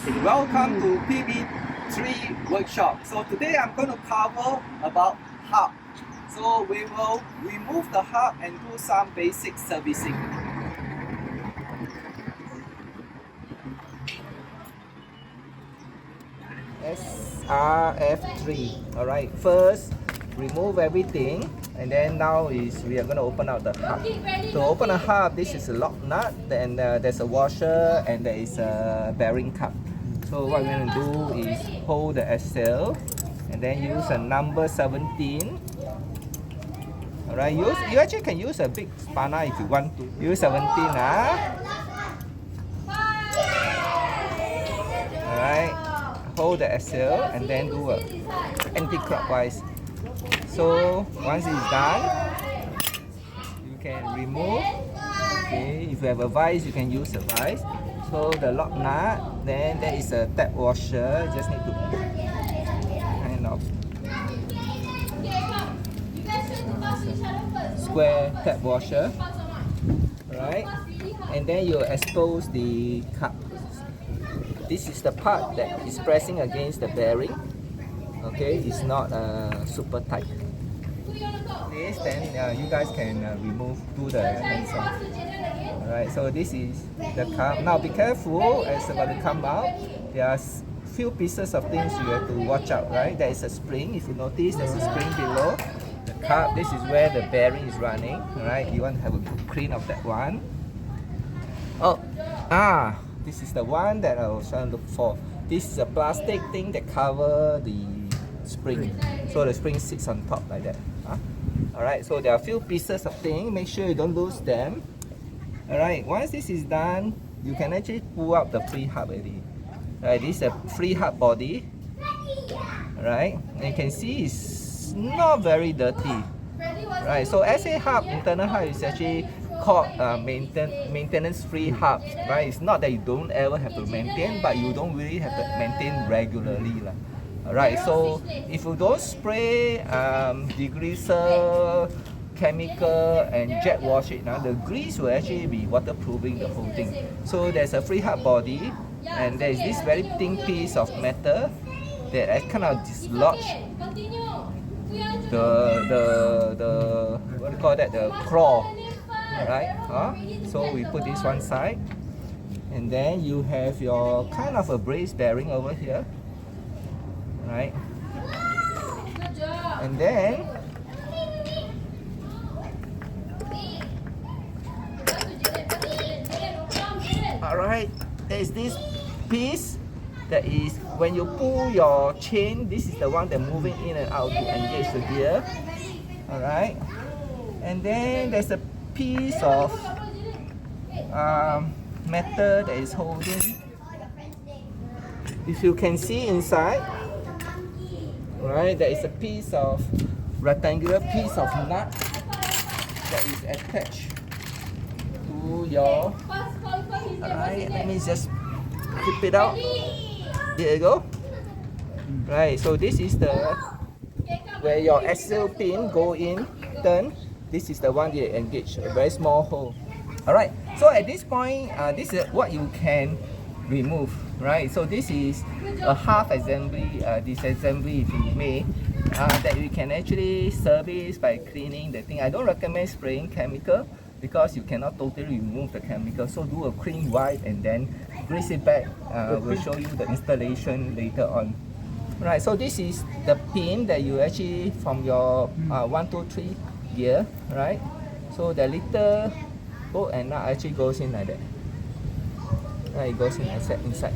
Welcome to PB3 workshop. So today I'm going to cover about hub. So we will remove the hub and do some basic servicing. SRF3. Alright, first remove everything, and then now we are going to open out the hub. To open a hub, this is a lock nut, then there's a washer, and there is a bearing cup. So what we're going to do is hold the axle and then use a number 17. Alright, you actually can use a big spanner if you want to. Use 17. Alright, hold the axle and then do a anti-clockwise. So once it's done, you can remove. Okay, if you have a vise, you can use a vise. So the lock nut, then there is a tap washer. Just need to kind of square tap washer, right? And then you expose the cup. This is the part that is pressing against the bearing. Okay, it's not super tight. This, then you guys can do the hands on. Alright, so this is the cup. Now be careful as it's about to come out. There are few pieces of things you have to watch out, right? There is a spring. If you notice, there's a spring below the cup. This is where the bearing is running. Alright, you want to have a good clean of that one. This is the one that I was trying to look for. This is a plastic thing that covers the spring. So the spring sits on top like that. Alright, so there are a few pieces of thing. Make sure you don't lose them. Alright, once this is done, you can actually pull out the free hub already. Right, this is a free hub body. Alright, and you can see it's not very dirty. Right, so SA hub, internal hub, is actually called maintenance free hub. Right, it's not that you don't ever have to maintain, but you don't really have to maintain regularly. Alright, so if you don't spray degreaser, chemical and jet wash it, the grease will actually be waterproofing the whole thing. So there's a free hub body, and there's this very thin piece of metal that I kind of dislodge the what do you call that, the claw, right? So we put this one side, and then you have your kind of a brace bearing over here, right? And then alright, there is this piece that is when you pull your chain, this is the one that moving in and out to engage the gear. Alright, and then there's a piece of metal that is holding. If you can see inside, right, there is a piece of rectangular piece of nut that is attached to your. Alright, let me just flip it out. There you go. Right, so this is the where your axle pin go in, turn. This is the one that engage, a very small hole. Alright, so at this point, this is what you can remove, right? So this is a half assembly, disassembly if you may, that we can actually service by cleaning the thing. I don't recommend spraying chemical because you cannot totally remove the chemical. So do a clean wipe and then grease it back. We'll show you the installation later on. Right, so this is the pin that you actually from your 1, 2, 3 gear, right? So the little bolt and nut actually goes in like that. Right, it goes in inside.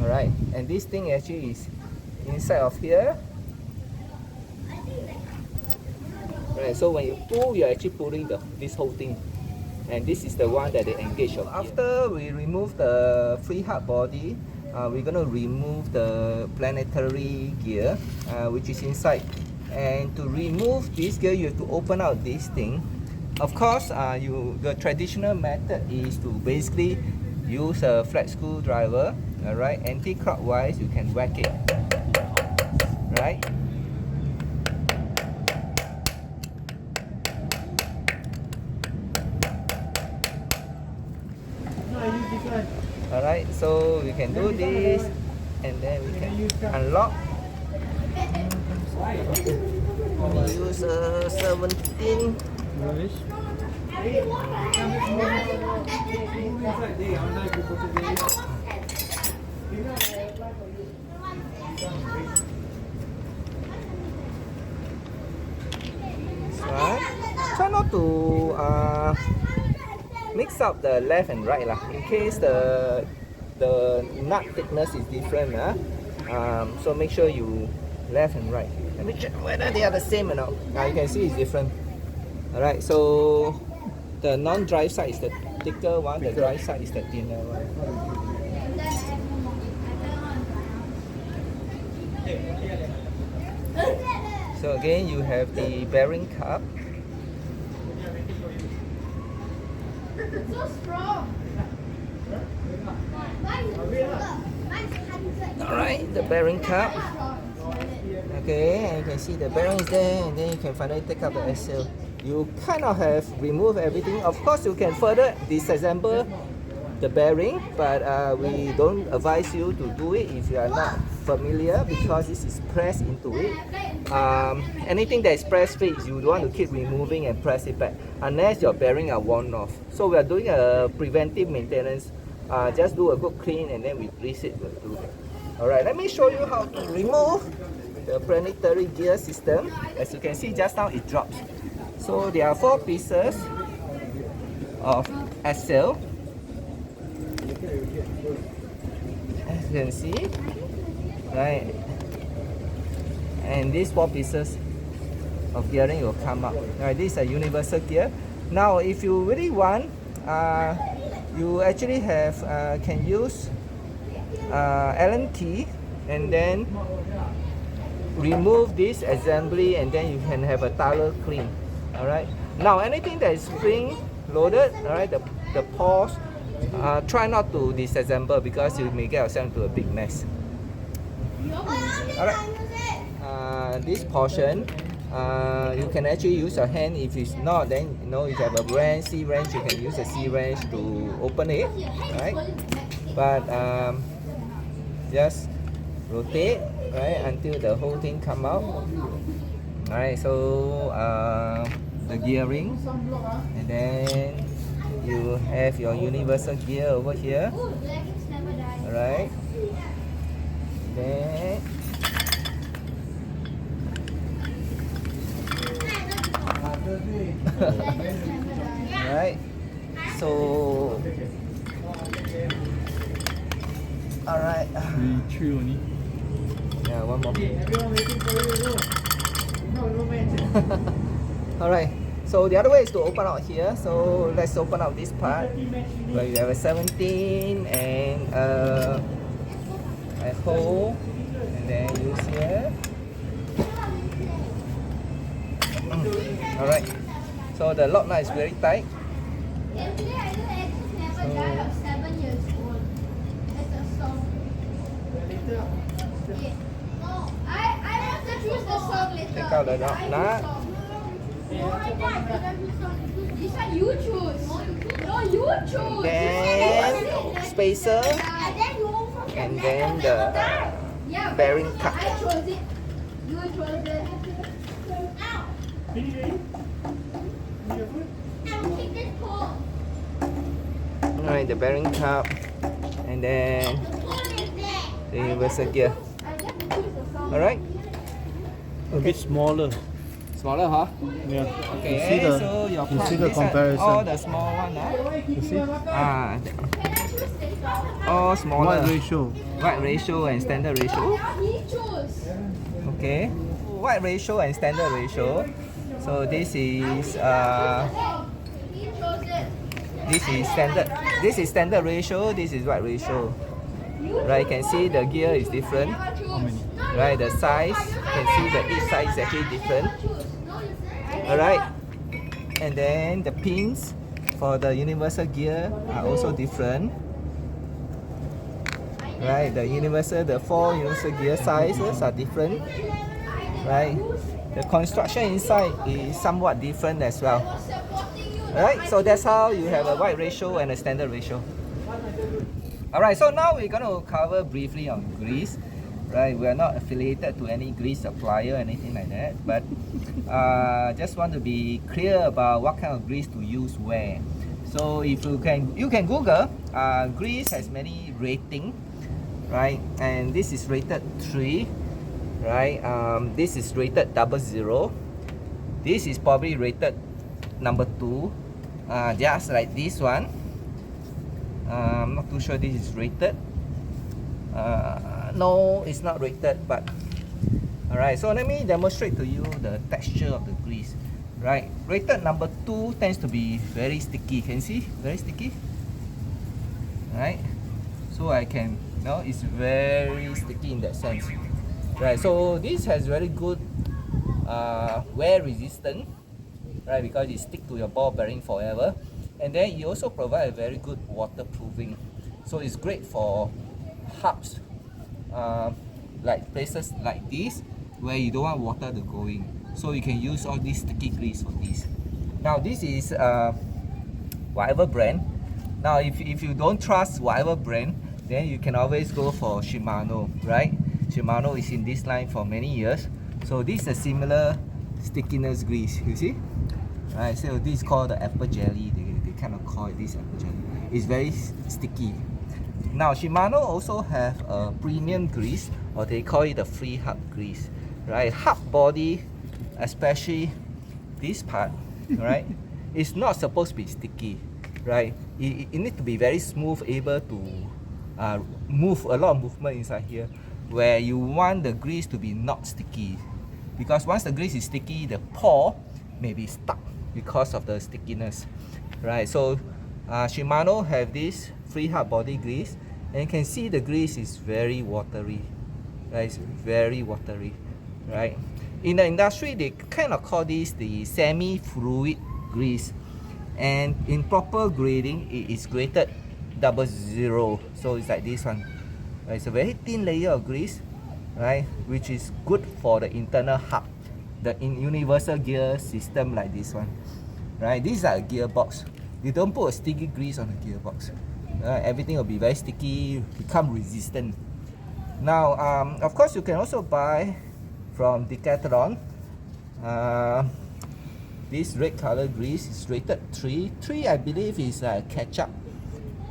Alright, and this thing actually is inside of here. Right, so when you pull, you're actually pulling this whole thing, and this is the one that they engage of. After we remove the free hub body, we're going to remove the planetary gear, which is inside. And to remove this gear, you have to open out this thing. Of course, the traditional method is to basically use a flat screwdriver. Alright, anti-clockwise, you can whack it. Right. Alright, Alright, so we can do this and then we can unlock. We use 17. Right. Try not to mix up the left and right lah, in case the nut thickness is different. So make sure you left and right. Let me check whether they are the same or not. You can see it's different. Alright, so the non-dry side is the thicker one, the dry side is the thinner one. So again, you have the bearing cup. So strong. Alright, the bearing cup. Okay, and you can see the bearing is there, and then you can finally take out the axle. You kind of have removed everything. Of course, you can further disassemble the bearing, but we don't advise you to do it if you are not familiar, because this is pressed into it. Anything that is press fixed, you don't want to keep removing and press it back unless your bearing are worn off. So we are doing a preventive maintenance. Just do a good clean and then we grease it. Alright, let me show you how to remove the planetary gear system. As you can see, just now it drops. So there are 4 pieces of axle. As you can see, right? And these 4 pieces of gearing will come up. Right, this is a universal gear. Now, if you really want, you actually have can use Allen key and then remove this assembly, and then you can have a thorough clean. All right. Now, anything that is spring loaded, all right, the paws, try not to disassemble because you may get yourself into a big mess. All right. This portion, you can actually use your hand. If it's not, then if you have a wrench, C wrench, you can use a C wrench to open it, right? But just rotate, right, until the whole thing come out. All right, so the gearing, and then you have your universal gear over here. All right, then right, so all right, yeah, one more. All right, so the other way is to open out here. So let's open out this part where you have a 17 and a hole, and then use here. All right, so the lock nut is very tight. Take out the lock nut. You choose. No, you choose. Then spacer, and then the bearing cup. I chose it. You chose it. Alright, the bearing cup, and then the universal gear. Alright, A bit smaller. smaller, huh? Yeah. Okay, so your part, see the these are comparison. all the small one, You see? all smaller. What ratio? White ratio and standard ratio. Okay, white ratio and standard ratio. So this is standard. This is standard ratio. This is white ratio. Right, you can see the gear is different. How many? Right, the size. You can see that each size is actually different. Alright, and then the pins for the universal gear are also different. Right, the 4 universal gear sizes are different. Right, the construction inside is somewhat different as well. Alright, so that's how you have a white ratio and a standard ratio. Alright, so now we're going to cover briefly on grease. Right, we are not affiliated to any grease supplier or anything like that, but just want to be clear about what kind of grease to use where. So if you can Google, grease has many rating, right? And this is rated 3, right? This is rated 00. This is probably rated number 2, just like this one. I'm not too sure this is rated. No, it's not rated, but alright, so let me demonstrate to you the texture of the grease. Right, rated number 2 tends to be very sticky. Can you see? Very sticky. Right, so I can, it's very sticky in that sense. Right, so this has very good wear resistance, right, because it stick to your ball bearing forever, and then it also provide a very good waterproofing. So it's great for hubs, like places like this where you don't want water to go in, so you can use all this sticky grease for this. Now this is whatever brand. Now if you don't trust whatever brand, then you can always go for Shimano, right? Shimano is in this line for many years, so this is a similar stickiness grease, you see. Right, so this is called the apple jelly. They kind of call it this apple jelly. It's very sticky. Now Shimano also have a premium grease, or they call it the free hub grease, right? Hub body, especially this part, right, it's not supposed to be sticky, right? It needs to be very smooth, able to move a lot of movement inside here, where you want the grease to be not sticky, because once the grease is sticky, the pour may be stuck because of the stickiness, right? So Shimano have this free hub body grease, and you can see the grease is very watery, right? It's very watery, right? In the industry, they kind of call this the semi-fluid grease, and in proper grading, it is graded 00. So it's like this one, right? It's a very thin layer of grease, right, which is good for the internal hub, the universal gear system like this one, right? These are a gearbox. You don't put a sticky grease on the gearbox. Everything will be very sticky, become resistant. Now, of course, you can also buy from Decathlon. This red color grease is rated 3. 3, I believe, is ketchup,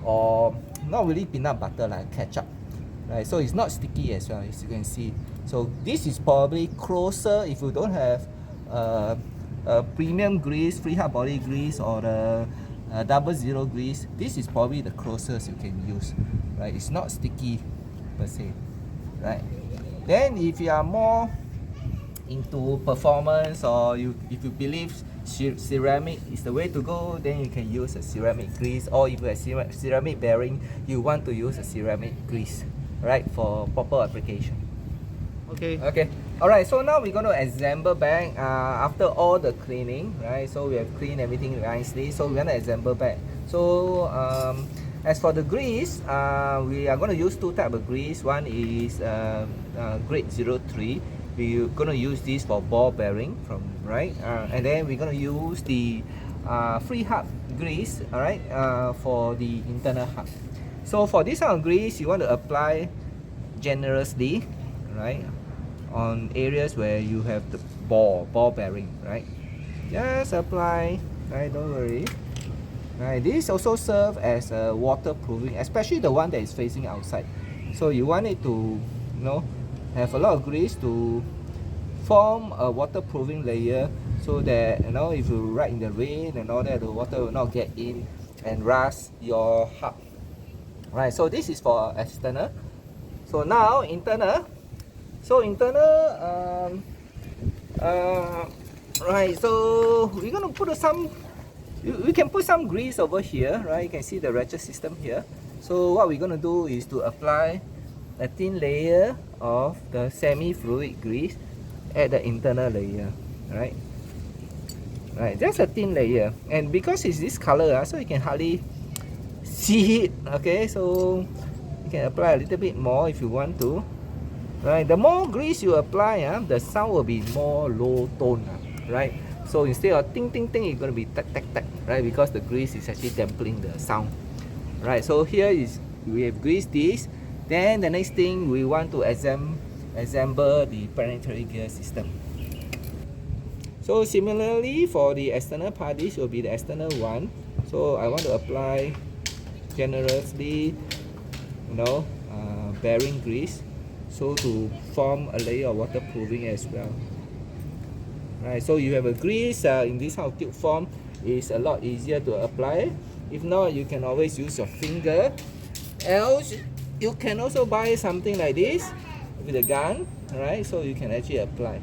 or not really peanut butter, like ketchup, right? So it's not sticky as well, as you can see. So this is probably closer if you don't have a premium grease, free hub body grease, or the 00 grease. This is probably the closest you can use, right? It's not sticky per se, right? Then if you are more into performance, or if you believe ceramic is the way to go, then you can use a ceramic grease, or if you have ceramic bearing, you want to use a ceramic grease, right, for proper application. Okay, alright, so now we're going to assemble back after all the cleaning, right? So we have cleaned everything nicely, so we're going to assemble back. So as for the grease, we are going to use 2 types of grease. One is grade 03. We're going to use this for ball bearing, right? And then we're going to use the free hub grease, alright, for the internal hub. So for this kind of grease, you want to apply generously, right, on areas where you have the ball bearing, right? Just apply, right? Don't worry. Right, this also serves as a waterproofing, especially the one that is facing outside. So you want it to, have a lot of grease to form a waterproofing layer, so that if you ride in the rain and all that, the water will not get in and rust your hub. Right, so this is for external. So now internal. So internal, right, so we're gonna put some, we can put some grease over here, right? You can see the ratchet system here. So what we're gonna do is to apply a thin layer of the semi-fluid grease at the internal layer, right? Right, just a thin layer, and because it's this color, so you can hardly see it. Okay, so you can apply a little bit more if you want to. Right, the more grease you apply, the sound will be more low tone, right? So instead of ting ting ting, it's going to be tack tack tack, right? Because the grease is actually dampening the sound, right? So here is we have greased this. Then the next thing we want to assemble the planetary gear system. So similarly for the external part, this will be the external one. So I want to apply generously, bearing grease, so to form a layer of waterproofing as well. Right, so you have a grease in this kind of tube form, is a lot easier to apply. If not, you can always use your finger. Else, you can also buy something like this with a gun, right? So you can actually apply.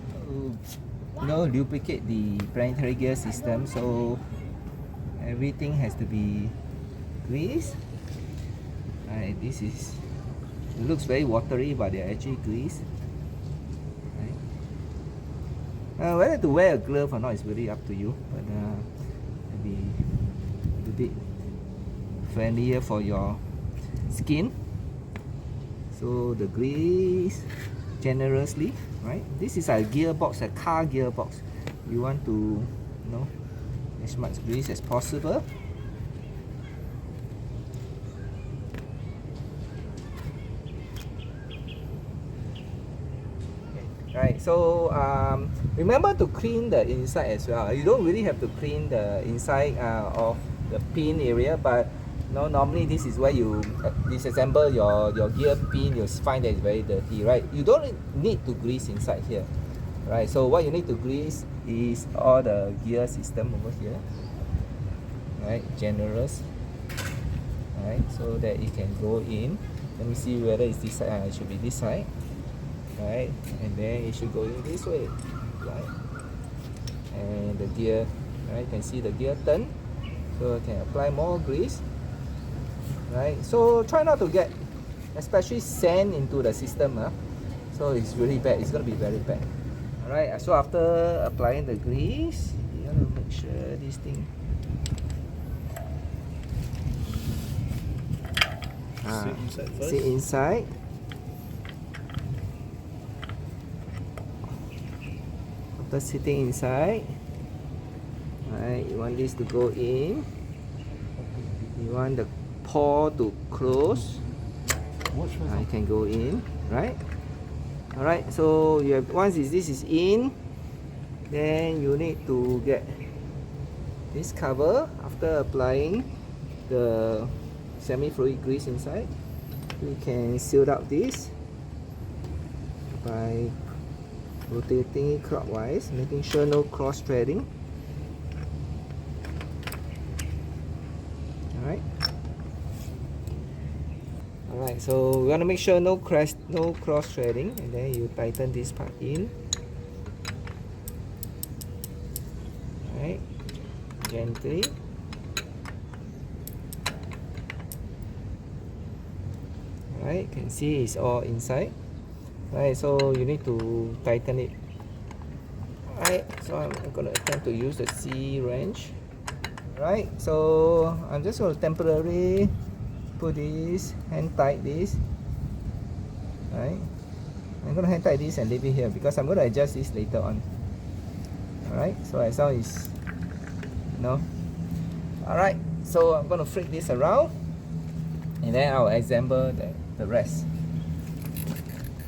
Lubricate the planetary gear system. So everything has to be greased. Right, it looks very watery, but they're actually greased. Right. Whether to wear a glove or not is really up to you, but maybe a little bit friendlier for your skin. So the grease generously, right? This is a gearbox, a car gearbox. You want to, as much grease as possible. Right, so remember to clean the inside as well. You don't really have to clean the inside of the pin area, but normally this is where you disassemble your gear pin. You'll find that it's very dirty, right? You don't need to grease inside here, right? So what you need to grease is all the gear system over here, right? Generous, right? So that it can go in. Let me see whether it's this side. It should be this side, right? And then it should go in this way, right? And the gear, right? You can see the gear turn, so I can apply more grease. Right, so try not to get especially sand into the system, so it's really bad. It's going to be very bad. Alright, so after applying the grease, you want to make sure this thing sit inside. After sitting inside, right, you want this to go in. You want the pour to close. I can go in, right? Alright, so you have, once this is in, then you need to get this cover. After applying the semi-fluid grease inside, we can seal up this by rotating it clockwise, making sure no cross threading. Alright. Alright, so we want to make sure no cross threading, and then you tighten this part in. Alright, gently. Alright, you can see it's all inside. Right, so you need to tighten it. Alright, so I'm going to attempt to use the C wrench. Right, so I'm just going to temporarily put this, hand tight this. Right, I'm going to hand tight this and leave it here because I'm going to adjust this later on. Alright, so as long as alright, so I'm going to flick this around and then I'll assemble the rest.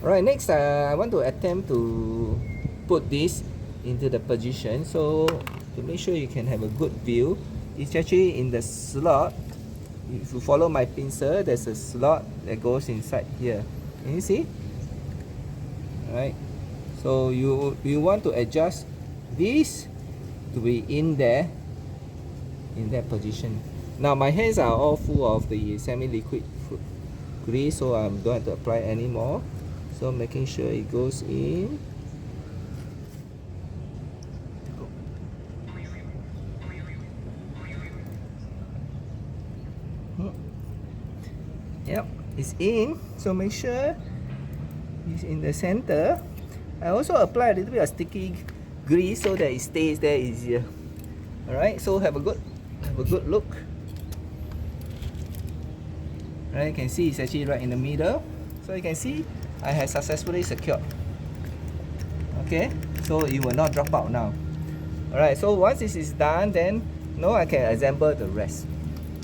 Alright, next I want to attempt to put this into the position. So to make sure you can have a good view, it's actually in the slot. If you follow my pincer, there's a slot that goes inside here. Can you see? Alright, so you want to adjust this to be in there, in that position. Now my hands are all full of the semi-liquid grease, so I don't have to apply anymore. So making sure it goes in. Yep, it's in. So make sure it's in the center. I also apply a little bit of sticky grease so that it stays there easier. Alright, so have a good look. Right, you can see it's actually right in the middle. So you can see I have successfully secured. Okay, so it will not drop out now. Alright, so once this is done, then I can assemble the rest.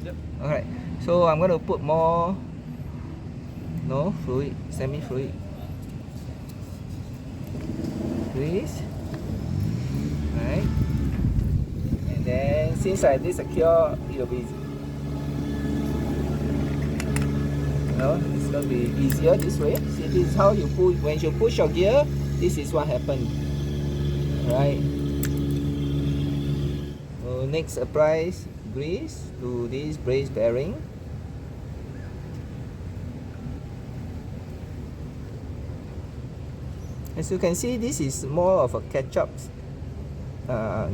Yep. Alright, so I'm going to put more No fluid, semi-fluid. Grease. Right. And then since I did secure, it'll be, it's gonna be easier this way. See, this is how you push. When you push your gear, this is what happened. Right. So next, apply grease to this brace bearing. As you can see, this is more of a ketchup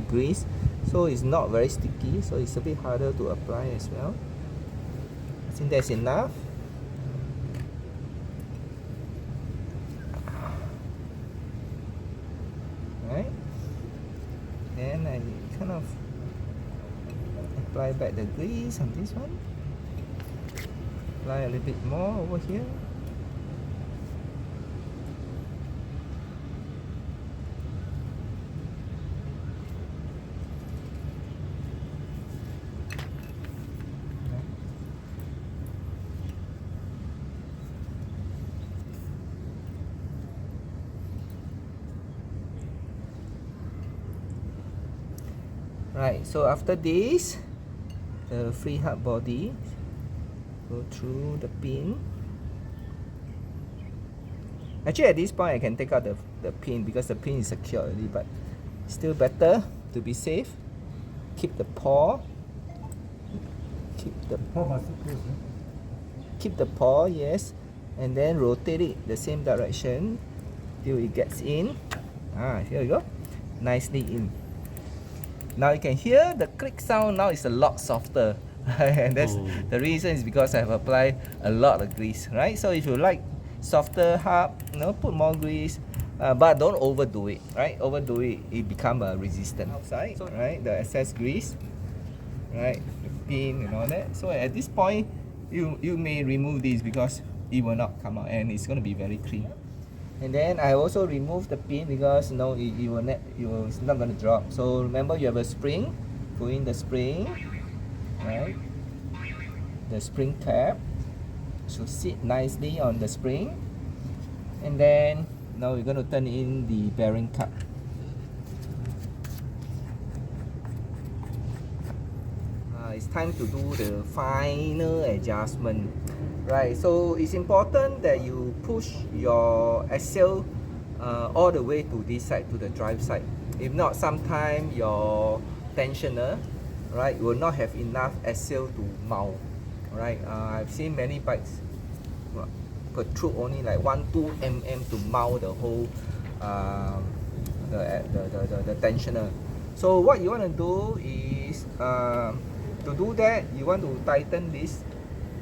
grease, so it's not very sticky, so it's a bit harder to apply as well. I think that's enough. Right, then I kind of apply back the grease on this one. Apply a little bit more over here. Right, so after this, the free hub body go through the pin. Actually, at this point I can take out the pin because the pin is secure already, but still better to be safe. Keep the paw. Keep the paw, yes, and then rotate it the same direction till it gets in. Here we go, nicely in. Now you can hear the click sound. Now it's a lot softer, and that's the reason is because I have applied a lot of grease, right? So if you like softer hub, put more grease, but don't overdo it, right? Overdo it, it become a resistant outside, right? The excess grease, right? The pin and all that. So at this point, you may remove this because it will not come out, and it's going to be very clean. And then I also remove the pin because it's not going to drop. So remember, you have a spring. Put in the spring, right? The spring cap should sit nicely on the spring. And then now we're going to turn in the bearing cup. It's time to do the final adjustment. Right, so it's important that you push your axle all the way to this side, to the drive side. If not, sometimes your tensioner, right, will not have enough axle to mount. Right, I've seen many bikes protrude only like 1-2 mm to mount the whole the tensioner. So what you want to do is to do that, you want to tighten this.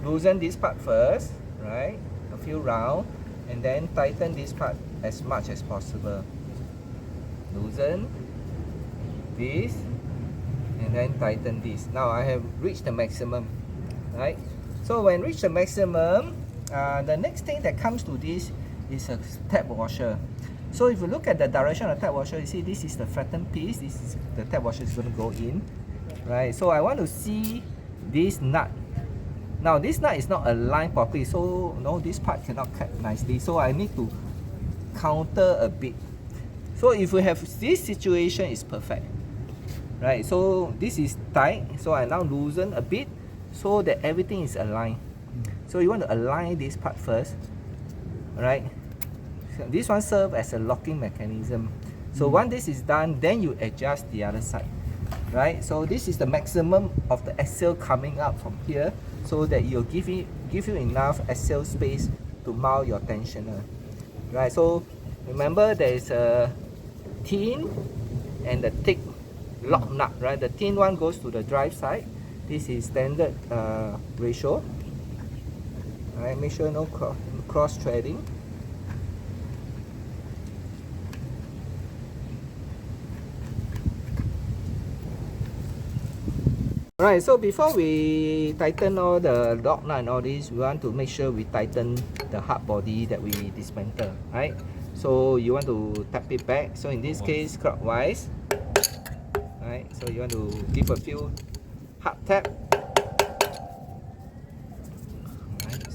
Loosen this part first, right? A few rounds, and then tighten this part as much as possible. Loosen this, and then tighten this. Now I have reached the maximum, right? So when reach the maximum, the next thing that comes to this is a tap washer. So if you look at the direction of the tap washer, you see this is the flattened piece. This is the tap washer is going to go in, right? So I want to see this nut. Now this nut is not aligned properly, so this part cannot cut nicely. So I need to counter a bit. So if we have this situation, it's perfect, right? So this is tight, so I now loosen a bit so that everything is aligned. So you want to align this part first, right? So this one serves as a locking mechanism. So once this is done, then you adjust the other side, right? So this is the maximum of the axle coming up from here, so that you'll give you enough axle space to mount your tensioner, right? So remember, there is a thin and the thick lock nut, right? The thin one goes to the drive side. This is standard ratio. All right, make sure no cross threading. Alright, so before we tighten all the lock nut and all this, we want to make sure we tighten the hub body that we dismantle, right? So you want to tap it back. So in this case, clockwise, right? So you want to give a few hub tap. Right.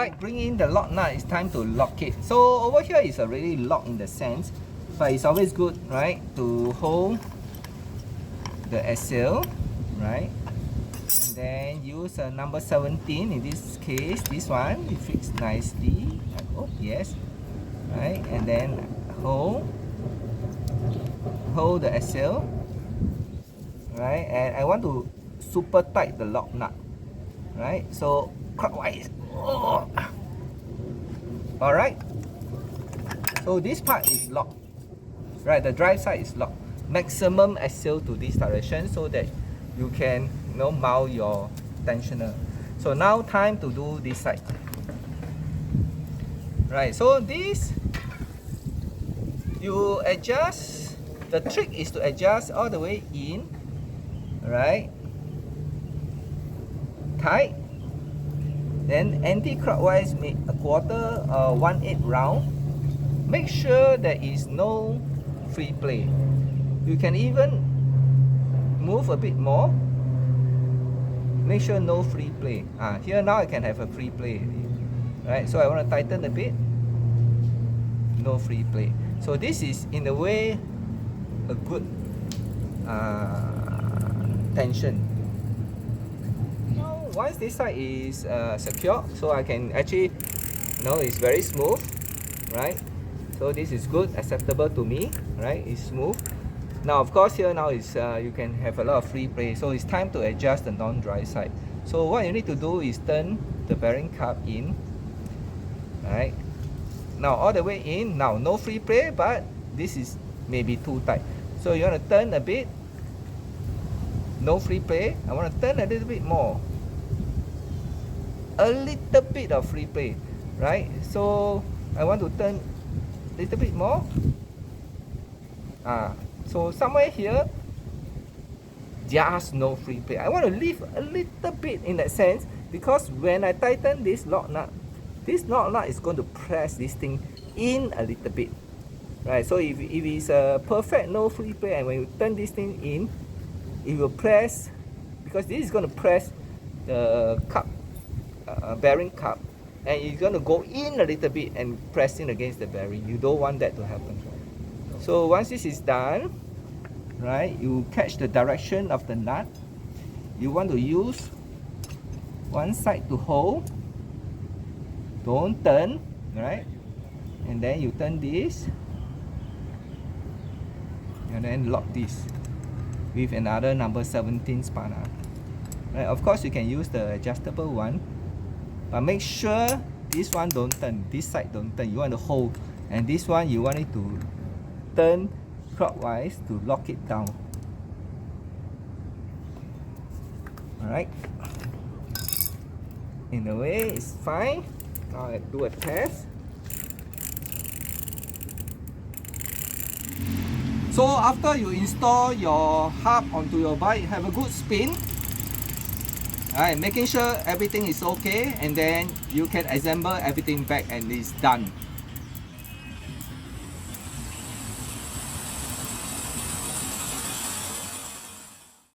Alright, bring in the lock nut, it's time to lock it. So over here is already locked in the sense, but it's always good, right, to hold the axle, right? And then use a number 17, in this case, this one, it fits nicely. Oh, yes. Right, and then hold the axle, right, and I want to super tight the lock nut, right, so clockwise. Oh. Alright, so this part is locked, right, the drive side is locked. Maximum axle to this direction so that you can, you know, mount your tensioner. So now time to do this side. Right, so this you adjust, the trick is to adjust all the way in, right, tight, then anti-clockwise make a quarter or 1/8 round. Make sure there is no free play. You can even move a bit more. Make sure no free play. Here now I can have a free play. Right, so I want to tighten a bit. No free play. So this is in a way a good tension. Now once this side is secure, so I can actually, you know, it's very smooth, right? So this is good, acceptable to me, right? It's smooth. Now of course here now is you can have a lot of free play, so it's time to adjust the non-dry side. So what you need to do is turn the bearing cup in, right? Now all the way in. Now no free play, but this is maybe too tight, so you want to turn a bit. No free play. I want to turn a little bit more, a little bit of free play, right? So I want to turn a little bit more. So somewhere here just no free play. I want to leave a little bit in that sense, because when I tighten this lock nut is going to press this thing in a little bit, right? So if it's a perfect no free play, and when you turn this thing in, it will press, because this is going to press the cup, bearing cup, and it's going to go in a little bit and pressing against the bearing. You don't want that to happen. So once this is done, right, you catch the direction of the nut. You want to use one side to hold. Don't turn, right? And then you turn this, and then lock this with another number 17 spanner. Right? Of course, you can use the adjustable one, but make sure this one don't turn. This side don't turn. You want to hold, and this one you want it to turn clockwise to lock it down. All right. In a way, it's fine. Now I do a test. So after you install your hub onto your bike, have a good spin. Alright, making sure everything is okay, and then you can assemble everything back and it's done.